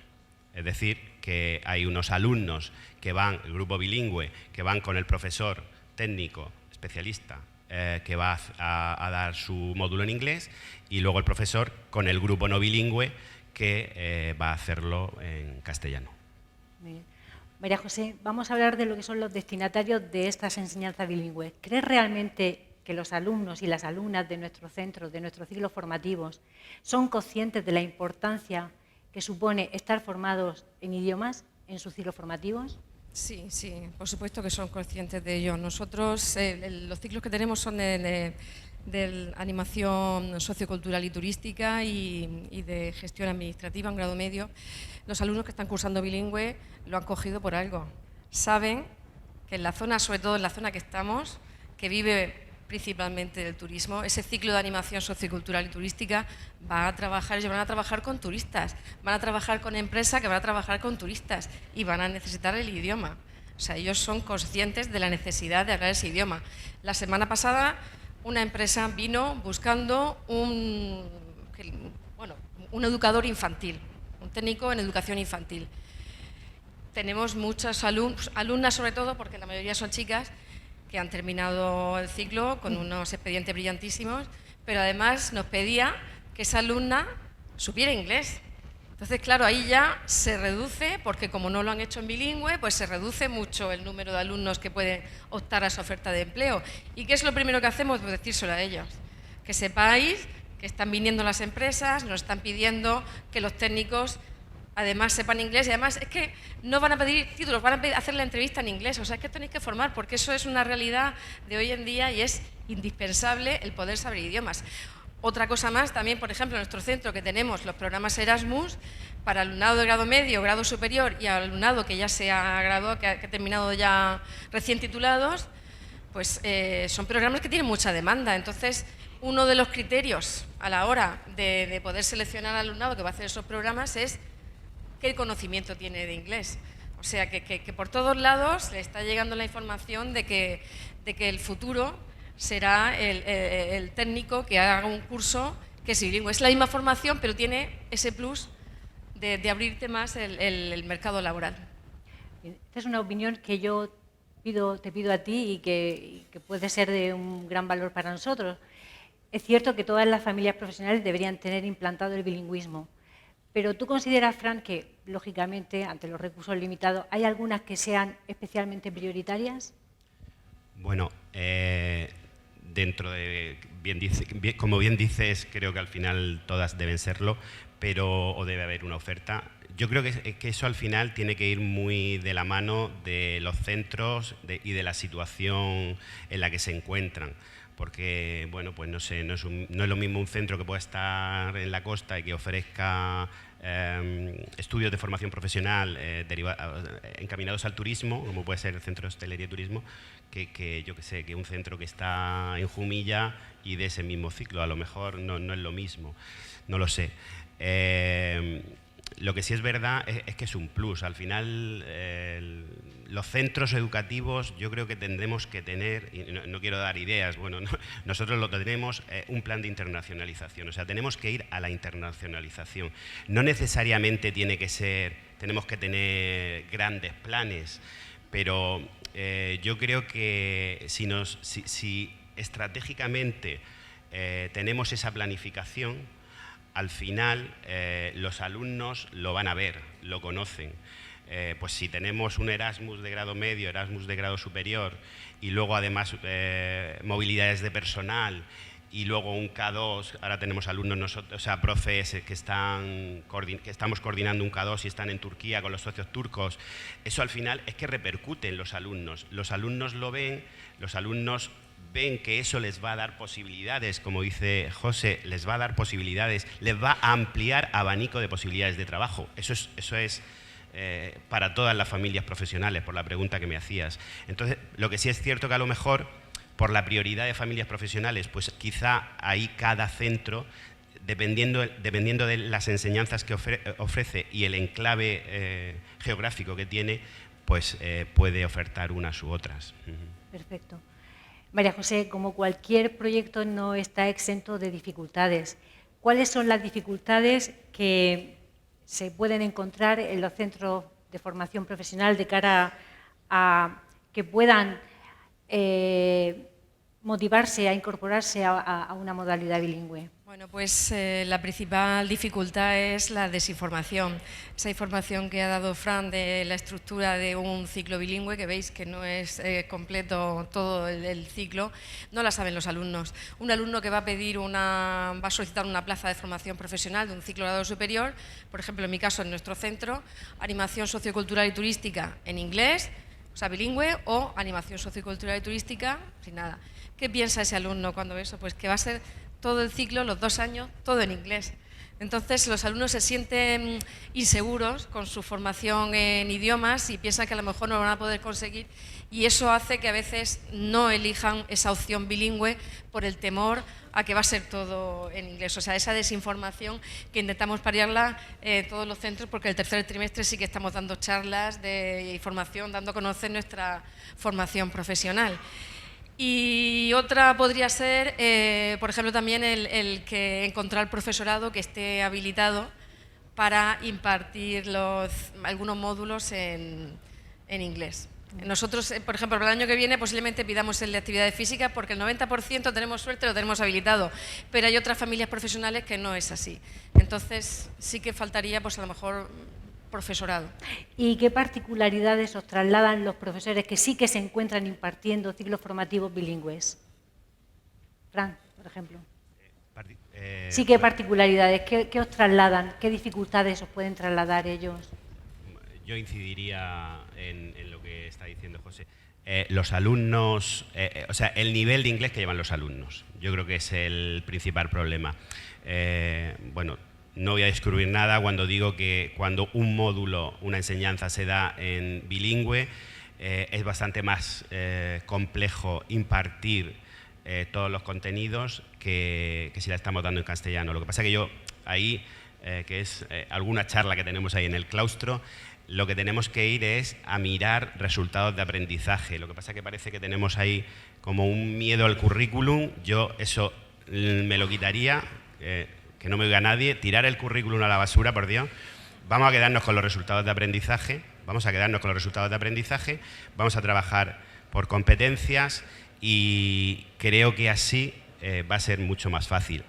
Es decir, que hay unos alumnos que van, el grupo bilingüe, que van con el profesor técnico, especialista, que va a dar su módulo en inglés, y luego el profesor con el grupo no bilingüe que va a hacerlo en castellano. Bien. María José, vamos a hablar de lo que son los destinatarios de estas enseñanzas bilingües. ¿Crees realmente que los alumnos y las alumnas de nuestros centros, de nuestros ciclos formativos, son conscientes de la importancia que supone estar formados en idiomas en sus ciclos formativos? Sí, sí, por supuesto que son conscientes de ello. Nosotros, los ciclos que tenemos son de animación sociocultural y turística y de gestión administrativa en grado medio. Los alumnos que están cursando bilingüe lo han cogido por algo. Saben que en la zona, sobre todo en la zona que estamos, que vive principalmente del turismo, ese ciclo de animación sociocultural y turística van a trabajar con turistas, van a trabajar con empresas que van a trabajar con turistas y van a necesitar el idioma. O sea, ellos son conscientes de la necesidad de hablar ese idioma. La semana pasada una empresa vino buscando un educador infantil, un técnico en educación infantil. Tenemos muchas alumnas, sobre todo, porque la mayoría son chicas, que han terminado el ciclo con unos expedientes brillantísimos, pero además nos pedía que esa alumna supiera inglés. Entonces, claro, ahí ya se reduce, porque como no lo han hecho en bilingüe, pues se reduce mucho el número de alumnos que pueden optar a esa oferta de empleo. ¿Y qué es lo primero que hacemos? Pues decírselo a ellos. Que sepáis que están viniendo las empresas, nos están pidiendo que los técnicos además sepan inglés, y además es que no van a pedir títulos, van a hacer la entrevista en inglés, o sea, es que tenéis que formar, porque eso es una realidad de hoy en día y es indispensable el poder saber idiomas. Otra cosa más, también, por ejemplo, en nuestro centro, que tenemos los programas Erasmus para alumnado de grado medio, grado superior y alumnado que ya se ha graduado, que ha terminado ya recién titulados, pues son programas que tienen mucha demanda. Entonces, uno de los criterios a la hora de poder seleccionar al alumnado que va a hacer esos programas es qué conocimiento tiene de inglés. O sea, que por todos lados le está llegando la información de que el futuro será el técnico que haga un curso que es bilingüe. Es la misma formación, pero tiene ese plus de abrirte más el mercado laboral. Esta es una opinión que yo te pido a ti y que puede ser de un gran valor para nosotros. Es cierto que todas las familias profesionales deberían tener implantado el bilingüismo. Pero ¿tú consideras, Fran, que, lógicamente, ante los recursos limitados, hay algunas que sean especialmente prioritarias? Bueno, dentro de, como bien dices, creo que al final todas deben serlo, o debe haber una oferta. Yo creo que eso al final tiene que ir muy de la mano de los centros y de la situación en la que se encuentran. Porque, bueno, pues no sé, no es lo mismo un centro que pueda estar en la costa y que ofrezca estudios de formación profesional encaminados al turismo, como puede ser el Centro de Hostelería y Turismo, que yo que sé, que un centro que está en Jumilla y de ese mismo ciclo. A lo mejor no es lo mismo, no lo sé. Lo que sí es verdad es que es un plus. Al final, los centros educativos yo creo que tendremos que tener, y no quiero dar ideas, bueno, nosotros lo tenemos, un plan de internacionalización. O sea, tenemos que ir a la internacionalización. No necesariamente tenemos que tener grandes planes, pero yo creo que si estratégicamente tenemos esa planificación, al final los alumnos lo van a ver, lo conocen. Pues si tenemos un Erasmus de grado medio, Erasmus de grado superior y luego además movilidades de personal y luego un K2, ahora tenemos alumnos nosotros, o sea, profes que estamos coordinando un K2 y están en Turquía con los socios turcos, eso al final es que repercute en los alumnos lo ven, los alumnos ven que eso les va a dar posibilidades, como dice José, les va a dar posibilidades, les va a ampliar abanico de posibilidades de trabajo. Eso es para todas las familias profesionales, por la pregunta que me hacías. Entonces, lo que sí es cierto que a lo mejor, por la prioridad de familias profesionales, pues quizá ahí cada centro, dependiendo de las enseñanzas que ofrece y el enclave geográfico que tiene, pues puede ofertar unas u otras. Perfecto. María José, como cualquier proyecto no está exento de dificultades. ¿Cuáles son las dificultades que se pueden encontrar en los centros de formación profesional de cara a que puedan motivarse a incorporarse a una modalidad bilingüe? Bueno, pues la principal dificultad es la desinformación. Esa información que ha dado Fran de la estructura de un ciclo bilingüe, que veis que no es completo todo el ciclo, no la saben los alumnos. Un alumno que va a solicitar una plaza de formación profesional de un ciclo grado superior, por ejemplo, en mi caso, en nuestro centro, animación sociocultural y turística en inglés, o sea, bilingüe, o animación sociocultural y turística sin nada. ¿Qué piensa ese alumno cuando ve eso? Pues que va a ser todo el ciclo, los 2 años, todo en inglés. Entonces los alumnos se sienten inseguros con su formación en idiomas y piensan que a lo mejor no lo van a poder conseguir, y eso hace que a veces no elijan esa opción bilingüe por el temor a que va a ser todo en inglés. O sea, esa desinformación que intentamos paliarla todos los centros, porque el tercer trimestre sí que estamos dando charlas de información, dando a conocer nuestra formación profesional. Y otra podría ser, por ejemplo, también el que encontrar profesorado que esté habilitado para impartir algunos módulos en inglés. Nosotros, por ejemplo, para el año que viene posiblemente pidamos el de actividades físicas, porque el 90% tenemos suerte, lo tenemos habilitado, pero hay otras familias profesionales que no es así. Entonces sí que faltaría, pues a lo mejor, profesorado. ¿Y qué particularidades os trasladan los profesores que sí que se encuentran impartiendo ciclos formativos bilingües? Fran, por ejemplo. Sí, ¿qué particularidades? ¿Qué os trasladan? ¿Qué dificultades os pueden trasladar ellos? Yo incidiría en lo que está diciendo José. Los alumnos, o sea, el nivel de inglés que llevan los alumnos. Yo creo que es el principal problema. Bueno, no voy a descubrir nada cuando digo que cuando un módulo, una enseñanza se da en bilingüe, es bastante más complejo impartir todos los contenidos que si la estamos dando en castellano. Lo que pasa es que yo ahí, que es alguna charla que tenemos ahí en el claustro, lo que tenemos que ir es a mirar resultados de aprendizaje. Lo que pasa es que parece que tenemos ahí como un miedo al currículum. Yo eso me lo quitaría, que no me oiga nadie, tirar el currículum a la basura, por Dios. Vamos a quedarnos con los resultados de aprendizaje, vamos a trabajar por competencias y creo que así va a ser mucho más fácil.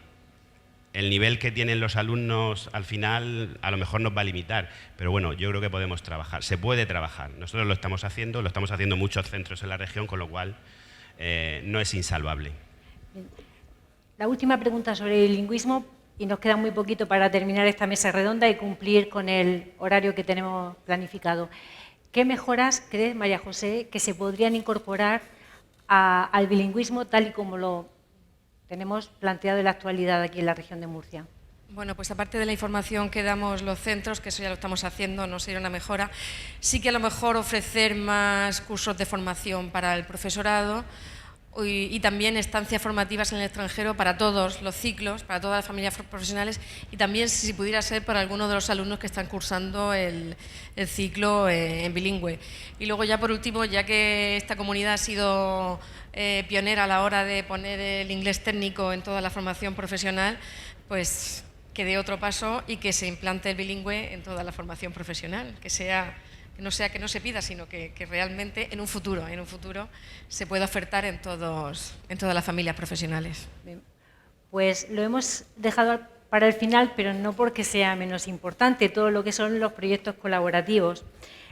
El nivel que tienen los alumnos al final a lo mejor nos va a limitar, pero bueno, yo creo que podemos trabajar, se puede trabajar. Nosotros lo estamos haciendo muchos centros en la región, con lo cual no es insalvable. La última pregunta sobre el lingüismo, y nos queda muy poquito para terminar esta mesa redonda y cumplir con el horario que tenemos planificado. ¿Qué mejoras crees, María José, que se podrían incorporar al bilingüismo tal y como lo tenemos planteado en la actualidad aquí en la región de Murcia? Bueno, pues aparte de la información que damos los centros, que eso ya lo estamos haciendo, no sería una mejora, sí que a lo mejor ofrecer más cursos de formación para el profesorado y también estancias formativas en el extranjero para todos los ciclos, para todas las familias profesionales, y también, si pudiera ser, para algunos de los alumnos que están cursando el ciclo en bilingüe. Y luego ya por último, ya que esta comunidad ha sido pionera a la hora de poner el inglés técnico en toda la formación profesional, pues que dé otro paso y que se implante el bilingüe en toda la formación profesional, que no se pida, sino que realmente en un futuro se pueda ofertar en todas las familias profesionales. Bien. Pues lo hemos dejado para el final, pero no porque sea menos importante, todo lo que son los proyectos colaborativos,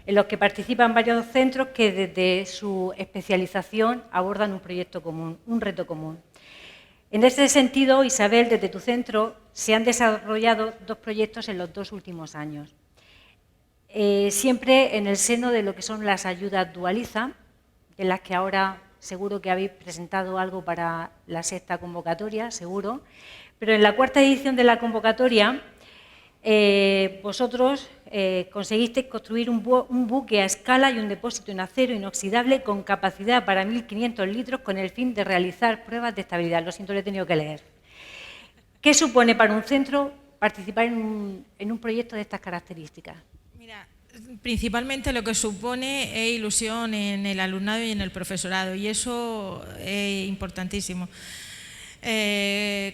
en los que participan varios centros que desde su especialización abordan un proyecto común, un reto común. En este sentido, Isabel, desde tu centro se han desarrollado 2 proyectos en los 2 últimos años. Siempre en el seno de lo que son las ayudas Dualiza, en las que ahora seguro que habéis presentado algo para la 6ª convocatoria, seguro, pero en la 4ª edición de la convocatoria vosotros conseguisteis construir un buque a escala y un depósito en acero inoxidable con capacidad para 1.500 litros con el fin de realizar pruebas de estabilidad. Lo siento, lo he tenido que leer. ¿Qué supone para un centro participar en un proyecto de estas características? Mira, principalmente lo que supone es ilusión en el alumnado y en el profesorado, y eso es importantísimo.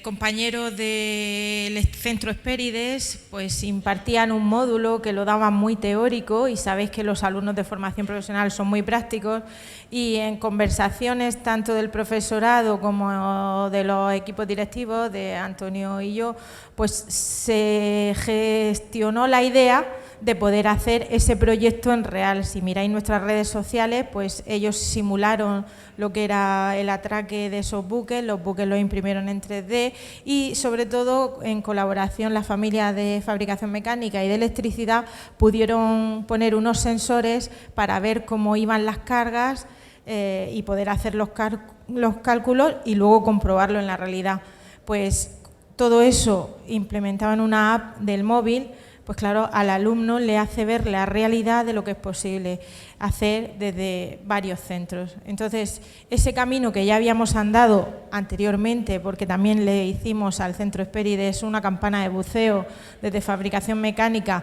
compañeros del centro Hespérides pues impartían un módulo que lo daban muy teórico, y sabéis que los alumnos de formación profesional son muy prácticos, y en conversaciones tanto del profesorado como de los equipos directivos, de Antonio y yo, pues se gestionó la idea de poder hacer ese proyecto en real. Si miráis nuestras redes sociales, pues ellos simularon lo que era el atraque de esos buques, los buques los imprimieron en 3D, y sobre todo en colaboración la familia de fabricación mecánica y de electricidad pudieron poner unos sensores para ver cómo iban las cargas y poder hacer los cálculos y luego comprobarlo en la realidad. Pues todo eso implementado en una app del móvil, pues claro, al alumno le hace ver la realidad de lo que es posible hacer desde varios centros. Entonces, ese camino que ya habíamos andado anteriormente, porque también le hicimos al Centro Hespérides una campana de buceo desde fabricación mecánica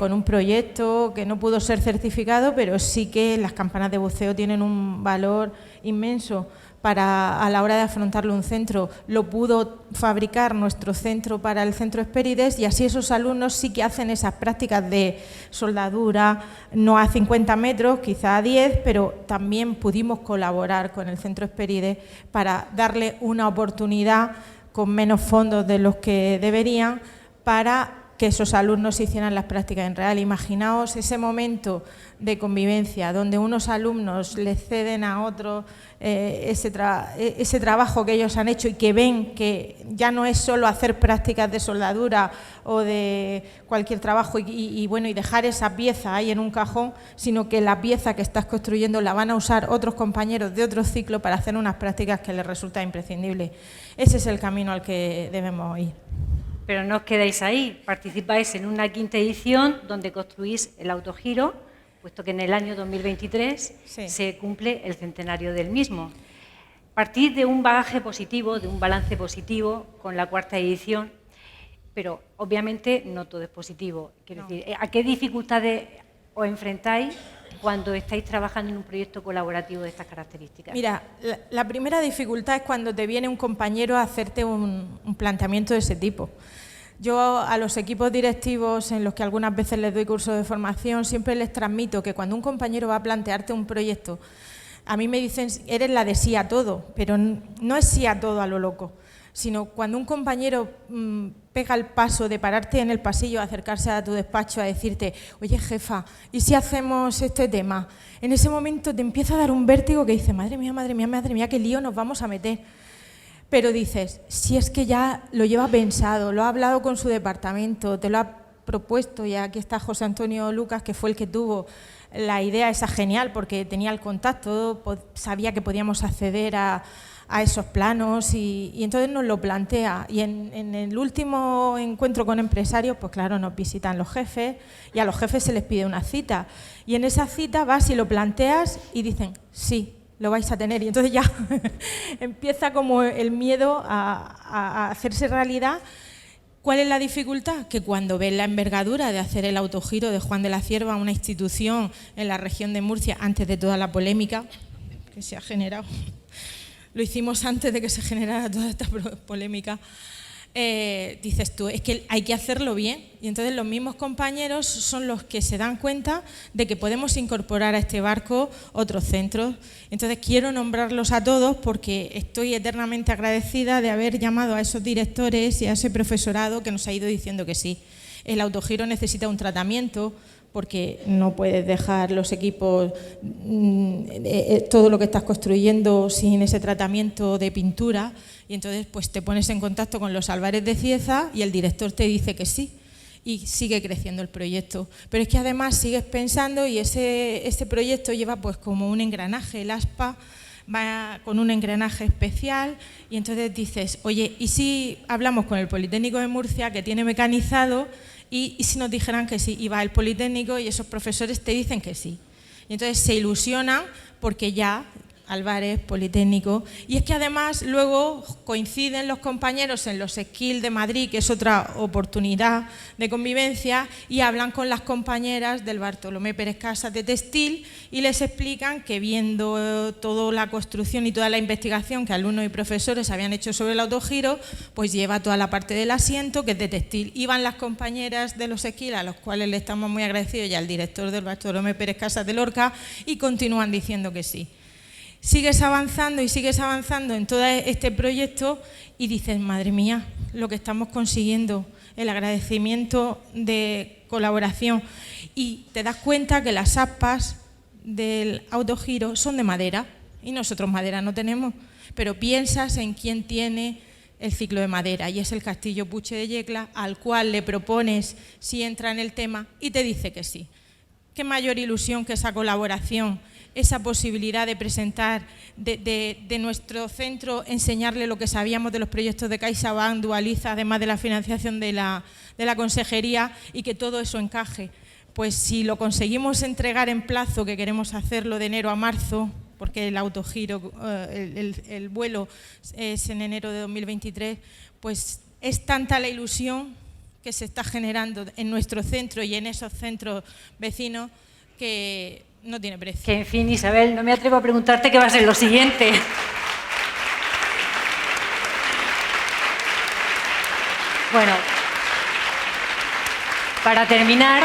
con un proyecto que no pudo ser certificado, pero sí que las campanas de buceo tienen un valor inmenso a la hora de afrontarlo un centro. Lo pudo fabricar nuestro centro para el Centro Hespérides, y así esos alumnos sí que hacen esas prácticas de soldadura, no a 50 metros, quizá a 10, pero también pudimos colaborar con el Centro Hespérides para darle una oportunidad con menos fondos de los que deberían para que esos alumnos hicieran las prácticas en real. Imaginaos ese momento de convivencia donde unos alumnos le ceden a otros ese trabajo que ellos han hecho, y que ven que ya no es solo hacer prácticas de soldadura o de cualquier trabajo y dejar esa pieza ahí en un cajón, sino que la pieza que estás construyendo la van a usar otros compañeros de otro ciclo para hacer unas prácticas que les resulta imprescindible. Ese es el camino al que debemos ir. Pero no os quedáis ahí, participáis en una 5ª edición donde construís el autogiro, puesto que en el año 2023 se cumple el centenario del mismo. Partís de un bagaje positivo, de un balance positivo con la 4ª edición, pero obviamente no todo es positivo. Quiero decir, ¿a qué dificultades os enfrentáis cuando estáis trabajando en un proyecto colaborativo de estas características? Mira, la primera dificultad es cuando te viene un compañero a hacerte un planteamiento de ese tipo. Yo a los equipos directivos en los que algunas veces les doy cursos de formación siempre les transmito que cuando un compañero va a plantearte un proyecto, a mí me dicen, eres la de sí a todo, pero no es sí a todo a lo loco, sino cuando un compañero pega el paso de pararte en el pasillo, acercarse a tu despacho a decirte, oye jefa, ¿y si hacemos este tema? En ese momento te empieza a dar un vértigo que dice, madre mía, madre mía, madre mía, qué lío nos vamos a meter. Pero dices, si es que ya lo lleva pensado, lo ha hablado con su departamento, te lo ha propuesto, y aquí está José Antonio Lucas, que fue el que tuvo la idea esa genial, porque tenía el contacto, sabía que podíamos acceder a esos planos, y entonces nos lo plantea. Y en el último encuentro con empresarios, pues claro, nos visitan los jefes, y a los jefes se les pide una cita. Y en esa cita vas y lo planteas y dicen, sí, lo vais a tener. Y entonces ya empieza como el miedo a hacerse realidad. ¿Cuál es la dificultad? Que cuando ves la envergadura de hacer el autogiro de Juan de la Cierva, una institución en la región de Murcia, antes de toda la polémica que se ha generado, lo hicimos antes de que se generara toda esta polémica, dices tú, es que hay que hacerlo bien. Y entonces los mismos compañeros son los que se dan cuenta de que podemos incorporar a este barco otros centros. Entonces quiero nombrarlos a todos porque estoy eternamente agradecida de haber llamado a esos directores y a ese profesorado que nos ha ido diciendo que sí. El autogiro necesita un tratamiento, porque no puedes dejar los equipos, todo lo que estás construyendo sin ese tratamiento de pintura, y entonces pues te pones en contacto con los Álvarez de Cieza y el director te dice que sí, y sigue creciendo el proyecto. Pero es que además sigues pensando, y ese proyecto lleva pues como un engranaje, el aspa va con un engranaje especial, y entonces dices, oye, ¿y si hablamos con el Politécnico de Murcia, que tiene mecanizado, y si nos dijeran que sí? Y va el Politécnico y esos profesores te dicen que sí. Y entonces se ilusionan porque ya Álvarez, Politécnico, y es que además luego coinciden los compañeros en los skills de Madrid, que es otra oportunidad de convivencia, y hablan con las compañeras del Bartolomé Pérez Casas de Textil y les explican que viendo toda la construcción y toda la investigación que alumnos y profesores habían hecho sobre el autogiro, pues lleva toda la parte del asiento, que es de textil. Iban las compañeras de los skills, a los cuales le estamos muy agradecidos, y al director del Bartolomé Pérez Casas de Lorca, y continúan diciendo que sí. Sigues avanzando y sigues avanzando en todo este proyecto y dices, madre mía, lo que estamos consiguiendo, el agradecimiento de colaboración, y te das cuenta que las aspas del autogiro son de madera y nosotros madera no tenemos, pero piensas en quién tiene el ciclo de madera, y es el Castillo Puche de Yecla, al cual le propones si entra en el tema y te dice que sí. Qué mayor ilusión que esa colaboración, esa posibilidad de presentar de nuestro centro, enseñarle lo que sabíamos de los proyectos de CaixaBank, Dualiza, además de la financiación de la consejería, y que todo eso encaje. Pues si lo conseguimos entregar en plazo, que queremos hacerlo de enero a marzo, porque el autogiro, el vuelo es en enero de 2023, pues es tanta la ilusión que se está generando en nuestro centro y en esos centros vecinos que no tiene precio. Que, en fin, Isabel, no me atrevo a preguntarte qué va a ser lo siguiente. Bueno, para terminar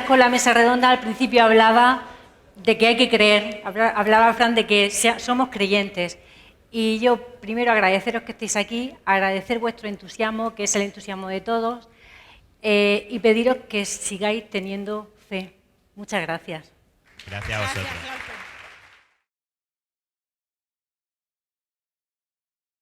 con la mesa redonda, al principio hablaba de que hay que creer, hablaba Fran de que somos creyentes. Y yo primero agradeceros que estéis aquí, agradecer vuestro entusiasmo, que es el entusiasmo de todos, y pediros que sigáis teniendo fe. Muchas gracias. Gracias a vosotros. Gracias, Claudio.